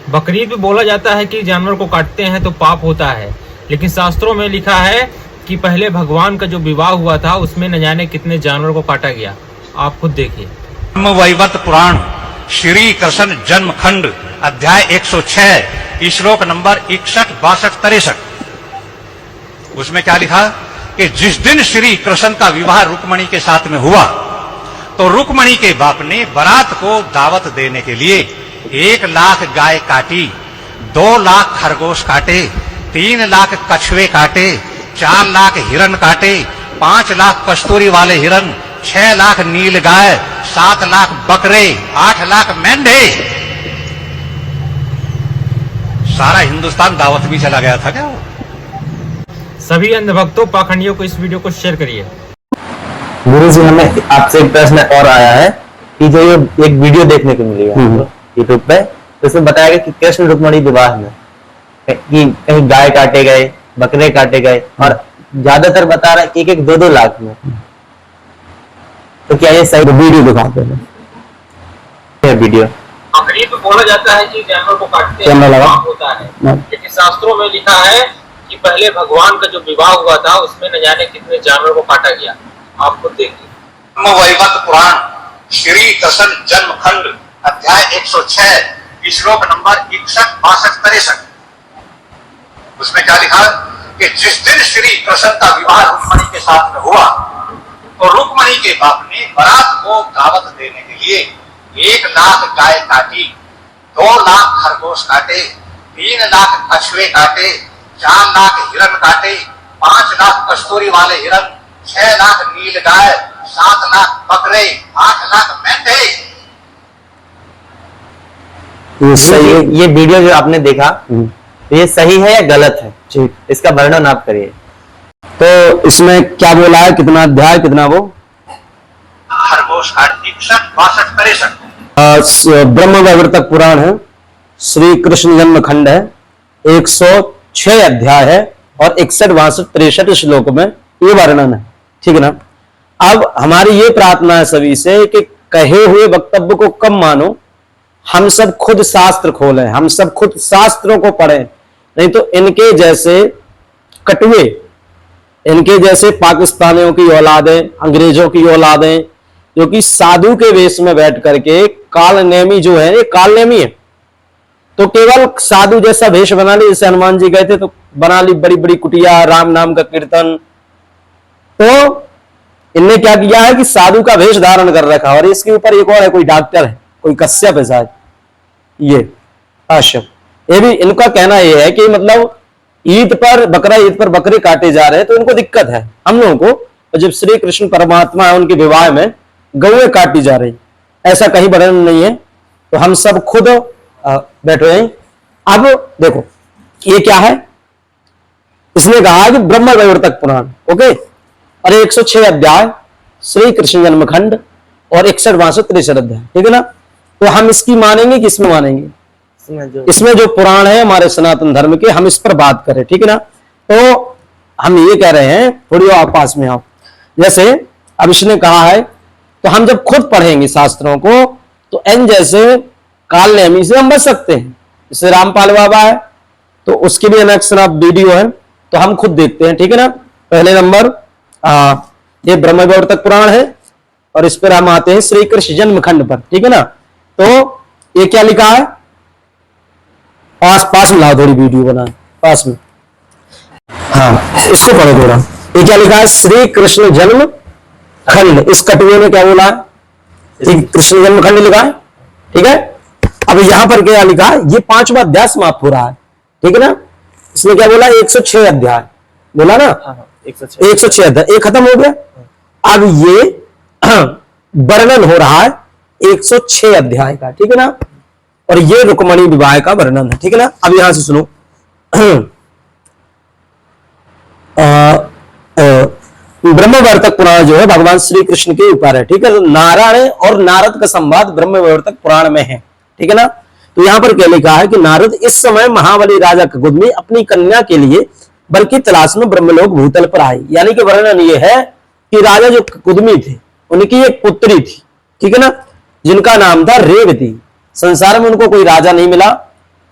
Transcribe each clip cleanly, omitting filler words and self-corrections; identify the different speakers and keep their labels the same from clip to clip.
Speaker 1: बकरीद भी बोला जाता है कि जानवर को काटते हैं तो पाप होता है, लेकिन शास्त्रों में लिखा है कि पहले भगवान का जो विवाह हुआ था उसमें न जाने कितने जानवर को काटा गया। आप खुद देखिए।
Speaker 2: ब्रह्मवैवर्त पुराण श्री कृष्ण जन्म खंड अध्याय 106 श्लोक नंबर 61, 62, 63। उसमें क्या लिखा कि जिस दिन श्री कृष्ण का विवाह रुक्मणी के साथ में हुआ तो रुक्मणी के बाप ने बारात को दावत देने के लिए 1 लाख गाय काटी, 2 लाख खरगोश काटे, 3 लाख कछुए काटे, 4 लाख हिरण काटे, 5 लाख कस्तूरी वाले हिरण, 6 लाख नील गाय, 7 लाख बकरे, 8 लाख मेंढे। सारा हिंदुस्तान दावत भी चला गया था क्या?
Speaker 1: सभी अंधभक्तों पाखंडियों को इस वीडियो को शेयर करिए।
Speaker 3: गुरु जी, हमें आपसे एक प्रश्न और आया है कि जो ये एक वीडियो देखने को मिलेगा यूट्यूब पे, तो इसमें बताया गया कि कृष्ण रुक्मणी विवाह में कि कहीं गाय काटे गए, बकरे काटे गए, और ज्यादातर बता रहा है 1-1, 2-2 लाख में। तो क्या ये सही? वीडियो दिखाते हैं। वीडियो
Speaker 1: बकरीद में बोला जाता है कि जानवर को काटते हैं तो पाप होता है, लेकिन शास्त्रों में लिखा है कि पहले भगवान का जो विवाह हुआ था उसमें न जाने कितने जानवर को काटा गया। आप खुद देखिए।
Speaker 2: ब्रह्मवैवर्त पुराण श्री कृष्ण जन्म खंड अध्याय 106 श्लोक नंबर 61, 62, 63। उसमें क्या लिखा कि जिस दिन श्री कृष्ण का विवाह रुक्मणी के साथ में हुआ तो रुक्मणी के बाप ने बारात को दावत देने के लिए 1 लाख गाय काटी, 2 लाख खरगोश काटे, 3 लाख कछुए काटे, 4 लाख हिरण काटे, 5 लाख कस्तूरी वाले हिरण, 6 लाख नील गाय, 7 लाख बकरे, 8 लाख मेंढे।
Speaker 3: ये वीडियो जो आपने देखा, ये सही है या गलत है? ठीक, इसका वर्णन आप करिए।
Speaker 4: तो इसमें क्या बोला है? कितना अध्याय, कितना वो?
Speaker 2: खरगोश 61, 62, 63।
Speaker 4: ब्रह्मवैवर्तक पुराण है, श्री कृष्ण जन्म खंड है, 106 अध्याय है और 61, 62, 63 श्लोक में ये वर्णन है। ठीक है ना? अब हमारी ये प्रार्थना है सभी से कि कहे हुए वक्तव्य को कम मानो, हम सब खुद शास्त्र खोलें, हम सब खुद शास्त्रों को पढ़ें, नहीं तो इनके जैसे कटुए, इनके जैसे पाकिस्तानियों की औलादें, अंग्रेजों की औलादें, जो कि साधु के वेश में बैठ करके कालनेमी जो है, ये कालनेमी है, तो केवल साधु जैसा वेश बना ली। जैसे हनुमान जी गए थे तो बना ली बड़ी बड़ी कुटिया, राम नाम का कीर्तन। तो इनने क्या किया है कि साधु का वेश धारण कर रखा, और इसके ऊपर एक और है, कोई डॉक्टर है, कोई कश्यप है शायद, ये कश्यप। ये भी इनका कहना यह है कि मतलब ईद पर बकरे काटे जा रहे हैं तो इनको दिक्कत है हम लोगों को, और जब श्री कृष्ण परमात्मा है उनके विवाह में गौएं काटी जा रही, ऐसा कहीं वर्णन नहीं है। तो हम सब खुद बैठे हैं। अब देखो ये क्या है, इसने कहा कि ब्रह्मवैवर्तक पुराण, ओके, और 106 अध्याय श्री कृष्ण जन्म खंड और 61, 62, 63 अध्याय। ठीक है ना? तो हम इसकी मानेंगे कि इसमें मानेंगे? इसमें जो पुराण है हमारे सनातन धर्म के, हम इस पर बात करें। ठीक है ना? तो हम ये कह रहे हैं, थोड़ी आप पास में आओ। जैसे अब इसने कहा है, तो हम जब खुद पढ़ेंगे शास्त्रों को तो इन जैसे कालनेमी से हम बच सकते हैं। जैसे रामपाल बाबा है तो उसकी भी अनेक्शन ऑफ वीडियो है, तो हम खुद देखते हैं। ठीक है ना? पहले नंबर ये ब्रह्मवैवर्तक पुराण है और इस पर हम आते हैं श्री कृष्ण जन्म खंड पर। ठीक है ना? तो ये क्या लिखा है? पास में लाओ, थोड़ी वीडियो बना पास में। हाँ, इसको पढ़ो थोड़ा। ये क्या लिखा है? श्री कृष्ण जन्म खंड। इस कटुए में क्या बोला है? कृष्ण जन्म खंड लिखा है। ठीक है? अब यहां पर क्या लिखा है? ये 5वां अध्याय समाप्त हो रहा है। ठीक है ना? इसने क्या बोला? 106 अध्याय बोला ना? 106 अध्याय, ये खत्म हो गया। अब ये वर्णन हो रहा है 106 अध्याय का। ठीक है ना? और ये रुक्मणी विवाह का वर्णन है। ठीक है ना? अब यहां से सुनो। ब्रह्मवैवर्तक पुराण जो है भगवान श्री कृष्ण के ऊपर है। ठीक है? नारायण और नारद का संवाद ब्रह्मवैवर्तक पुराण में है। ठीक है ना? तो यहां पर क्या लिखा है कि नारद इस समय महाबली राजा कुद में अपनी कन्या के लिए बल्कि तलाश में ब्रह्मलोक भूतल पर आए। यानी कि वर्णन ये है कि राजा जो कुदमी थे उनकी एक पुत्री थी। ठीक है ना? जिनका नाम था रेवती। संसार में उनको कोई राजा नहीं मिला,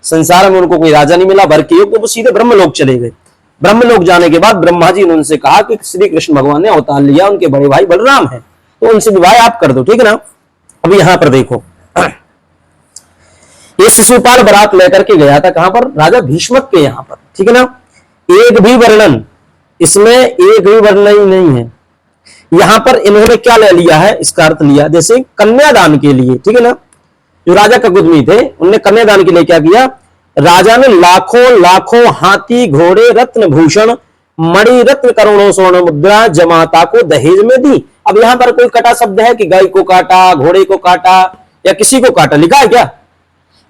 Speaker 4: संसार में उनको कोई राजा नहीं मिला, वर के योग, तो वो सीधे ब्रह्मलोक चले गए। ब्रह्मलोक जाने के बाद ब्रह्मा जी ने उनसे कहा कि श्री कृष्ण भगवान ने अवतार लिया, उनके बड़े भाई बलराम है, तो उनसे विवाह आप कर दो, ठीक है ना। अब यहां पर देखो, ये शिशुपाल बारात लेकर के गया था कहां पर, राजा भीष्मक के यहां पर, ठीक है ना। एक भी वर्णन इसमें, एक भी वर्णन नहीं है यहां पर। इन्होंने क्या ले लिया है, इसका अर्थ लिया जैसे कन्यादान के लिए, ठीक है ना। जो राजा ककुदमी थे उन्होंने कन्यादान के लिए क्या किया, राजा ने लाखों लाखों हाथी घोड़े रत्न भूषण मणि रत्न करोड़ों स्वर्ण मुद्रा जमाता को दहेज में दी। अब यहां पर कोई कटा शब्द है कि गाय को काटा, घोड़े को काटा या किसी को काटा, लिखा है क्या?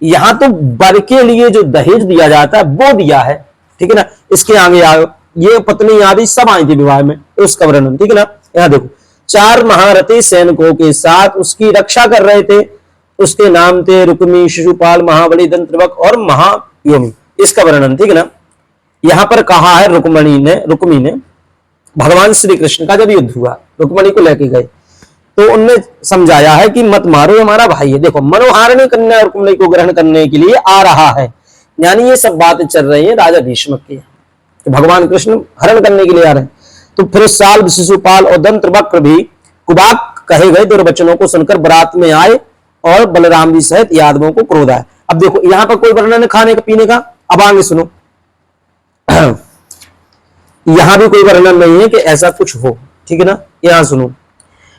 Speaker 4: यहां तो वर के लिए जो दहेज दिया जाता है वो दिया है, ठीक है ना। इसके आगे ये पत्नी आदि सब आई थी विवाह में, उसका वर्णन, ठीक है ना। यहां देखो, 4 महारथी सैनिकों के साथ उसकी रक्षा कर रहे थे, उसके नाम थे रुक्मी, शिशुपाल, महाबली, दंत्रवक और महायोमी, इसका वर्णन, ठीक है ना। यहां पर कहा है रुक्मी ने भगवान श्री कृष्ण का जब युद्ध हुआ, रुक्मणी को लेके गए तो उनने समझाया है कि मत मारो, हमारा भाई है। देखो, मनोहारिणी कन्या रुक्मणी को ग्रहण करने के लिए आ रहा है, यानी ये सब बातें चल रही है राजा भीष्मक के, तो भगवान कृष्ण हरण करने के लिए आ रहे हैं। तो फिर साल, शिशुपाल और दंत्रवक्र भी कुबाक कहे गए दुर्वचनों को सुनकर बारात में आए और बलराम जी सहित यादवों को क्रोध आया। अब देखो, यहां पर कोई वर्णन है खाने का पीने का, अब आगे सुनो यहां भी कोई वर्णन नहीं है कि ऐसा कुछ हो, ठीक है ना। यहां सुनो,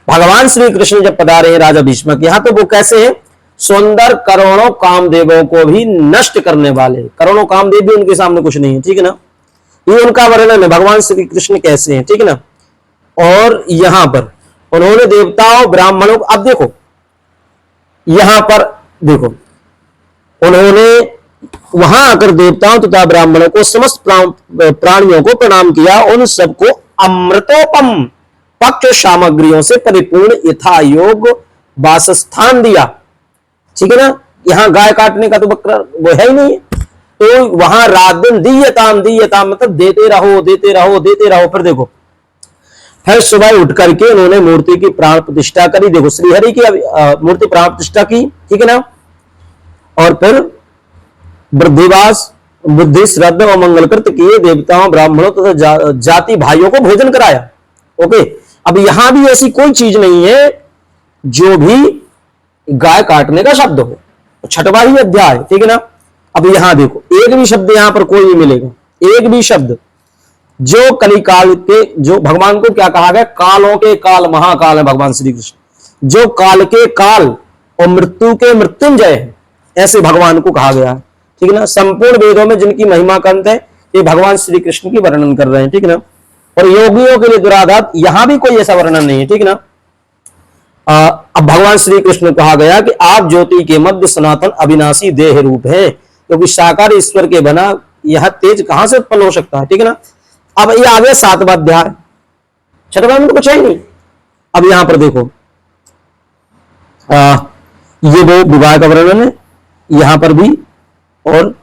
Speaker 4: भगवान श्री कृष्ण जब पधारे हैं राजा भीष्मक यहां, तो वो कैसे हैं, सुंदर करोड़ों कामदेवों को भी नष्ट करने वाले, करोड़ों कामदेव भी उनके सामने कुछ नहीं है, ठीक है ना। ये उनका वर्णन है, भगवान श्री कृष्ण कैसे हैं, ठीक है ना। और यहां पर उन्होंने देवताओं ब्राह्मणों को, अब देखो यहां पर देखो, उन्होंने वहां आकर देवताओं तथा ब्राह्मणों को, समस्त प्राणियों को प्रणाम किया, उन सबको अमृतोपम पक्ष सामग्रियों से परिपूर्ण यथा योग वासस्थान दिया, ठीक है ना। यहां गाय काटने का तो बकरा वो है ही नहीं है, तो वहां रात दिन दीयताम मतलब देते रहो देते रहो देते रहो। फिर देखो, फिर सुबह उठ करके उन्होंने मूर्ति की प्राण प्रतिष्ठा करी, देखो श्रीहरि की मूर्ति प्राण प्रतिष्ठा की, ठीक है ना। और फिर वृद्धिवास बुद्धि श्रद्धा और मंगलकृत किए, देवताओं ब्राह्मणों तथा जाति भाइयों को भोजन कराया, ओके। अब यहां भी ऐसी कोई चीज नहीं है जो भी गाय काटने का शब्द हो, 6वां ही अध्याय, ठीक है ना। अब यहां देखो, एक भी शब्द यहां पर कोई नहीं मिलेगा, एक भी शब्द जो कलिकाल के, जो भगवान को क्या कहा गया, कालों के काल महाकाल है भगवान श्री कृष्ण, जो काल के काल और मृत्यु के मृत्युंजय है, ऐसे भगवान को कहा गया है, ठीक है ना। संपूर्ण वेदों में जिनकी महिमा का अंत है, ये भगवान श्री कृष्ण की वर्णन कर रहे हैं, ठीक है ना। और योगियों के लिए दुराधात, यहां भी कोई ऐसा वर्णन नहीं है, ठीक है ना। अब भगवान श्री कृष्ण कहा गया कि आप ज्योति के मध्य सनातन अविनाशी देह रूप है, क्योंकि साकार ईश्वर के बना यह तेज कहां से उत्पन्न हो सकता है, ठीक है ना। अब ये आ गया 7वां अध्याय, 6वां में तो कुछ है ही नहीं। अब यहां पर देखो, ये वो विवाह का वर्णन है यहां पर भी, और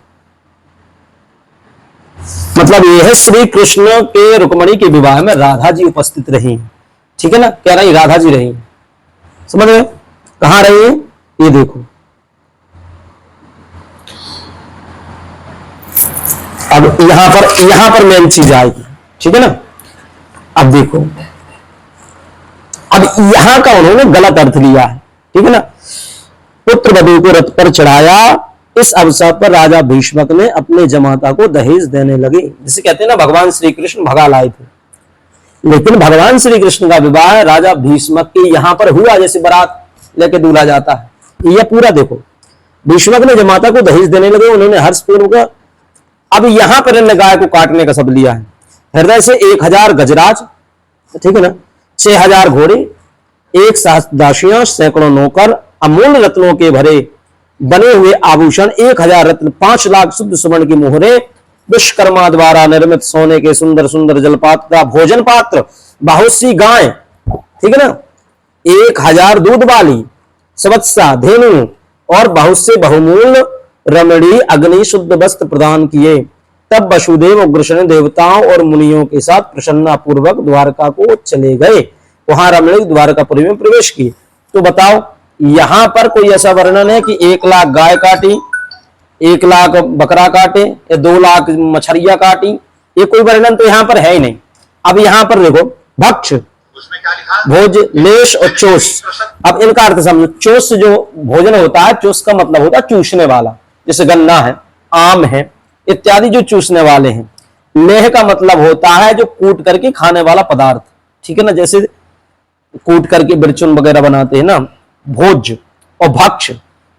Speaker 4: मतलब ये है श्री कृष्ण के रुक्मणी के विवाह में राधा जी उपस्थित रही, ठीक है ना। कह रही राधा जी रही, समझ में, कहां रही है, ये देखो। अब यहां पर मेन चीज आएगी, ठीक है ना। अब देखो, अब यहां का उन्होंने गलत अर्थ लिया है, ठीक है ना। पुत्र वधू को रथ पर चढ़ाया, इस अवसर पर राजा भीष्मक ने अपने जमाता को दहेज देने लगे, जिसे कहते हैं ना भगवान श्री कृष्ण भगा लाए थे। लेकिन भगवान श्री कृष्ण का विवाह राजा भीष्मक के यहां पर हुआ, जैसे बारात लेके दूल्हा जाता है, यह पूरा देखो, भीष्मक ने जमाता को दहेज देने लगे, उन्होंने हर्षपूर्वक। अब यहां पर इन्होंने गाय को काटने का शब्द लिया है, हृदय से 1000 गजराज, ठीक है ना, 6000 घोड़े, 1 दासियां, सैकड़ों नौकर, अमूल्य रत्नों के भरे बने हुए आभूषण, 1000 रत्न, 5 लाख शुद्ध स्वर्ण की मोहरे, विश्वकर्मा द्वारा निर्मित सोने के सुंदर सुंदर जलपात्र का भोजन पात्र, बहुत सी गाय, ठीक है ना, 1000 दूध वाली सवत्सा धेनु और बहुत से बहुमूल्य रमणी अग्नि शुद्ध वस्त्र प्रदान किए। तब वसुदेव उग्रसेन देवताओं और मुनियों के साथ प्रसन्ना पूर्वक द्वारका को चले गए, वहां रमणी द्वारकापुरी में प्रवेश किए। तो बताओ, यहां पर कोई ऐसा वर्णन है कि 1 लाख गाय काटी, 1 लाख बकरा काटे या 2 लाख मछलियां काटी, ये कोई वर्णन तो यहाँ पर है ही नहीं। अब यहाँ पर देखो भक्ष,
Speaker 2: उसमें क्या लिखा?
Speaker 4: भोज, लेश और चोस। अब इनका अर्थ समझो। चोस जो भोजन होता है, चोस का मतलब होता है चूसने वाला, जैसे गन्ना है, आम है इत्यादि जो चूसने वाले हैं। लेह का मतलब होता है जो कूट करके खाने वाला पदार्थ, ठीक है ना, जैसे कूट करके बिरचुन वगैरह बनाते हैं ना। भोज और भक्ष,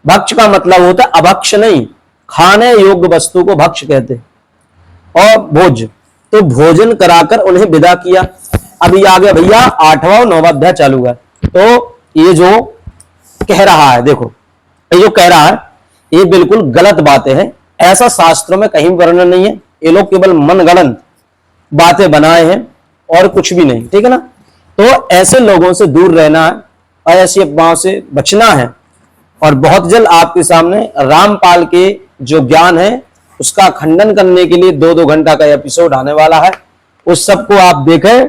Speaker 4: भक्ष का मतलब होता है अभक्ष नहीं, खाने योग्य वस्तु को भक्ष कहते हैं। और भोज, तो भोजन कराकर उन्हें विदा किया। अभी आ गया भैया 8वां और 9वां अध्याय चालू है। तो ये जो कह रहा है, देखो ये जो कह रहा है ये बिल्कुल गलत बातें हैं, ऐसा शास्त्रों में कहीं वर्णन नहीं है। ये लोग केवल मनगढ़ंत बातें बनाए हैं और कुछ भी नहीं, ठीक है ना। तो ऐसे लोगों से दूर रहना है और ऐसी अफवाहों से बचना है। और बहुत जल्द आपके सामने रामपाल के जो ज्ञान है उसका खंडन करने के लिए 2-2 घंटा का एपिसोड आने वाला है। उस सबको आप देखें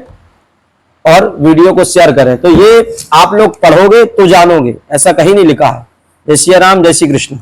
Speaker 4: और वीडियो को शेयर करें। तो ये आप लोग पढ़ोगे तो जानोगे, ऐसा कहीं नहीं लिखा है। जय श्री राम, जय श्री कृष्ण।